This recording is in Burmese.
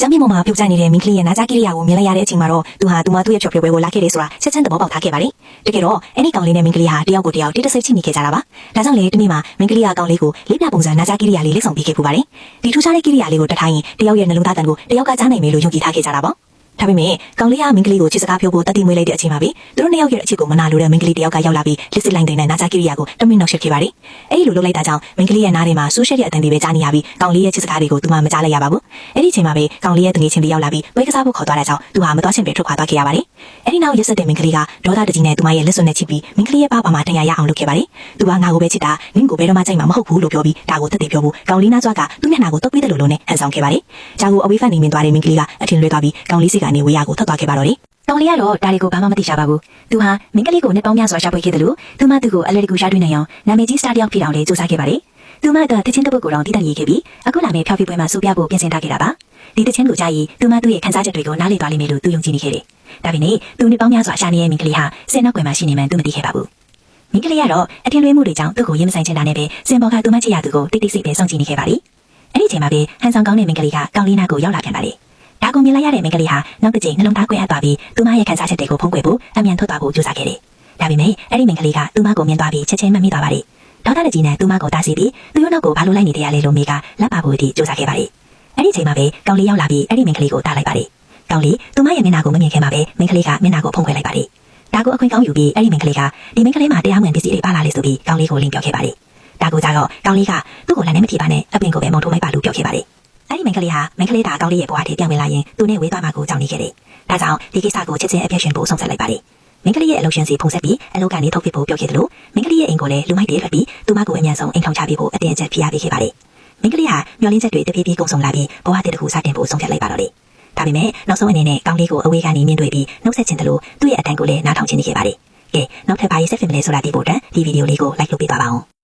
ကျမ်းမြေပေါ်မှာပြုတ်ကျနေတဲ့မင်းကလေးရဲ့နာကြကိရိယာကိုမြင်လိုက်ရတဲ့အချိန်မှာတော့သူဟာသူမသူ့ရဲ့ဖြော်ပြပွဲကိုလာခဲ့တယ်ဆိုတာချက်ချင်းသဘောပေါက်ထားခဲ့ပါတယ်။တကယ်တော့အဲ့ဒီကောင်လေးနဲ့မင်းကလေးဟာတယောက်ကိုတယောက်တိတ်တဆိတ်ချိနေခဲ့ကြတာပါ။ဒါကြောင့်လေဒီနေ့မှာမင်းကလေးကကောင်လေးကိုလေးပြပုံစံနာကြကိရိယာလေးလက်ဆောင်ပေးခဲ့ပူပါတယ်။ဒီထူးခြားတဲ့ကိရိယာလေးကိုတထိုင်းရင်တယောက်ရဲ့နှလုံးသားတန်ကိုတယောက်ကကြားနိုင်မယ်လို့ယုံကြည်ထားခဲ့ကြတာပါ။ဒါပေမဲ့ကောင်လေးကမင်းကလေးကိုချစ်စကားပြောဖို့တတိမွေးလိုက်တဲ့အချိန်မှာပဲသူတို့နှစ်ယောက်ရဲ့အချစ်ကိုမနာလိုတဲ့မင်းကလေးတယောက်ကရောက်လာပြီးလစ်စစ်လိုက်တဲ့နာကြကိရိယာကိုတမင်နောက်ရှက်ခဲ့ပါတယ်။အဲ့ဒီလိုလုပ်လိုက်တာကြောင့်မင်းကလေးရဲ့နားထဲမှာဆူးရှက်တဲ့အတန်တွေပဲကြားနေရပြီးကောင်လေးရဲ့ချစ်စကားတွေကိုသူမှမကြားလိုက်ရပါဘူး။အဲ့ဒီအချိန်မှာပဲကောင်လေးရဲ့တငယ်ချင်းတွေရောက်လာပြီးပွဲကစားဖို့ခေါ်သွားတဲ့ကြောင့်သူဟာမတော်ချင်ပဲထွက်ခွာသွားခဲ့ရပါတယ်။အဲ့ဒီနောက်ရက်ဆက်တဲ့မင်းကလေးကဒေါသတကြီးနဲ့သူမရဲ့လက်စွပ်နဲ့ချစ်ပြီးမင်းကလေးရဲ့ပါမှာတရားရအောင်လုပ်ခဲ့ပါတယ်။သူကငါကိုပဲချစ်တာနင်းကိုဘယ်တော့မှကြိုက်မှာမဟုတ်ဘူးလို့ပြောပြီးဒါကိုတက်တက်ပြောဖို့ကောင်လေးနားကြွားကသူ့မျက်နှာကိုတုပ်ပေးတယ်လို့နဲ့ဟန်ဆောင်ခဲ့ပါတယ်။ဂျာကိုအဝေးဖက်နေမြင်သွားတဲ့မင်းကလေးကအထင်လွဲသွားပြီးကောင်လေးစီကနေဝေးရကိုထွက်သွားခဲ့ပါတော့တယ်။ကောင်လေးကတော့ဒါတွေကိုဘာမှမသိချပါဘူး။သူဟာမင်းကလေးကိုနှစ်ပေါင်းများစွာရှာဖွေခဲ့တယ်လို့သူမသူ့ကိုအလဲတကူရှာတွေ့နိုင်အောင်နာမည်ကြီးစတာတယောက်ဖြစ်အောင်လေစူးစမ်းခဲ့ပါတယ်။သူမကတချင်းတစ်ပုတ်ကိုတော့တည်တံ့ရေးခဲ့ပြီးအခုလာမယ့်ဖျော်ဖြေပွဲမှာစူပြဖို့ပြင်ဆင်ထားခဲ့တာပါ။ဒီတချင်းကိုကြားရင်သူမသူ့ရဲ့ခန်းစားချက်တွေကိုနားလည်သွားလိမ့်မယ်လို့သူယုံကြည်နေခဲ့တယ်။ဒါပေမဲ့သူနှစ်ပေါင်းများစွာရှာနေတဲ့မင်းကလေးဟာဆယ်နောက်ွယ်မှာရှိနေမှန်းသူမသိခဲ့ပါဘူး။မင်းကလေးကတော့အထင်လွဲမှုတွေကြောင့်သူ့ကိုရင်မဆိုင်ချင်တာနဲ့ပဲစင်ပေါ်ကသူမချစ်ရသူကိုတိတ်တိတ်ဆိတ်ပဲစောင့်ကြည့်နေခဲ့ပါလိမ့်။အဲ့ဒီချိန်မှာပဲဟန်ဆောင်ကောင်းတဲ့မင်းကလေးကကောင်လေးနာကိုရောက်လာပြန်ပါလေ။ဒါကိုမြင်လိုက်ရတဲ့မင်းကလေးဟာနောက်တစ်ချိန်နှလုံးသားကွဲအပ်သွားပြီးသူမရဲ့ခန်းစားချက်တွေကိုဖုံးကွယ်ဖို့အမြန်ထွက်သွားဖို့ကြိုးစားခဲ့တယ်။ဒါပေမဲ့အဲ့ဒီမင်းကလေးကသူမကိုမြင်သွားပြီးချက်ချင်းမမိသွားပါလေ။ဒေါသတကြီးနဲ့သူမကိုတားဆီးပြီးသူ့နောက်ကိုဘာလို့လိုက်နေတယ်ရလဲလို့မိကလက်ပါဖို့အထိကြိုးစားခဲ့ပါလေ။အဲ့ဒီချိန်မှာပဲကောင်လေးရောက်လာပြီးအဲ့ဒီမင်းကလေးကိုတားလိုက်ပါလေ။ကောင်လေးသူမရဲ့မျက်နှာကိုမမြင်ခင်မှာပဲမင်းကလေးကမျက်နှာကိုဖုံးကွယ်လိုက်ပါလေ။ဒါကိုအခွင့်ကောင်းယူပြီးအဲ့ဒီမင်းကလေးကဒီမင်းကလေးမှာတရားဝင်ပစ္စည်းတွေပါလာလေဆိုပြီးကောင်လေးကိုလင်းပြောခဲ့ပါလေ။ဒါကိုကြတော့ကောင်လေးကသူ့ကိုလည်းနဲ့မထီပါနဲ့အပင်ကိုပဲမုံထိုးလိုက်ပါလို့ပြောခဲ့ပါလေ။အဲ့ဒီမင်းကလေးဟာမင်းကလေးဒါကောင်လေးရဲ့ဘဝထဲပြန်ဝင်လာရင်သူနဲ့ဝေးသွားမှာကိုကြောက်နေခဲ့တယ်။ဒါကြောင့်ဒီကိစ္စကိုချက်ချင်းအပြည့်ရှင်ဖို့ဆုံးဖြတ်လိုက်ပါလေ။မင်းကလေးရဲ့အလုပ်ရှင်စီဖုန်ဆက်ပြီးအလုပ်ကနေထုတ်ပြဖို့ပြောခဲ့တယ်လို့မင်းကလေးရဲ့အိမ်ကိုလည်းလူမိုက်တွေထွက်ပြီးသူမကိုအမြန်ဆုံးအိမ်ထောင်ချပေးဖို့အတင်းအကျပ်ဖိအားပေးခဲ့ပါလေ။မင်းကလေးဟာမျောလင်းချက်တွေတပြေးပြေးကုန်ဆုံးလာပြီးဘဝတစ်ခုစတင်ဖို့ဆုံးဖြတ်လိုက်ပါတော့လေ။ဒါပေမဲ့နောက်ဆုံးအနေနဲ့ကောင်လေးကိုအဝေးကနေမြင်တွေ့ပြီးနှုတ်ဆက်ချင်တယ်လို့သူ့ရဲ့အတန်ကိုလည်းနားထောင်ချင်နေခဲ့ပါလေ။ကဲနောက်ထပ်ဘာရေးဆက်ဖြစ်မလဲဆိုတာသိဖို့အတွက်ဒီဗီဒီယိုလေးကို like လုပ်ပေးပါဦး။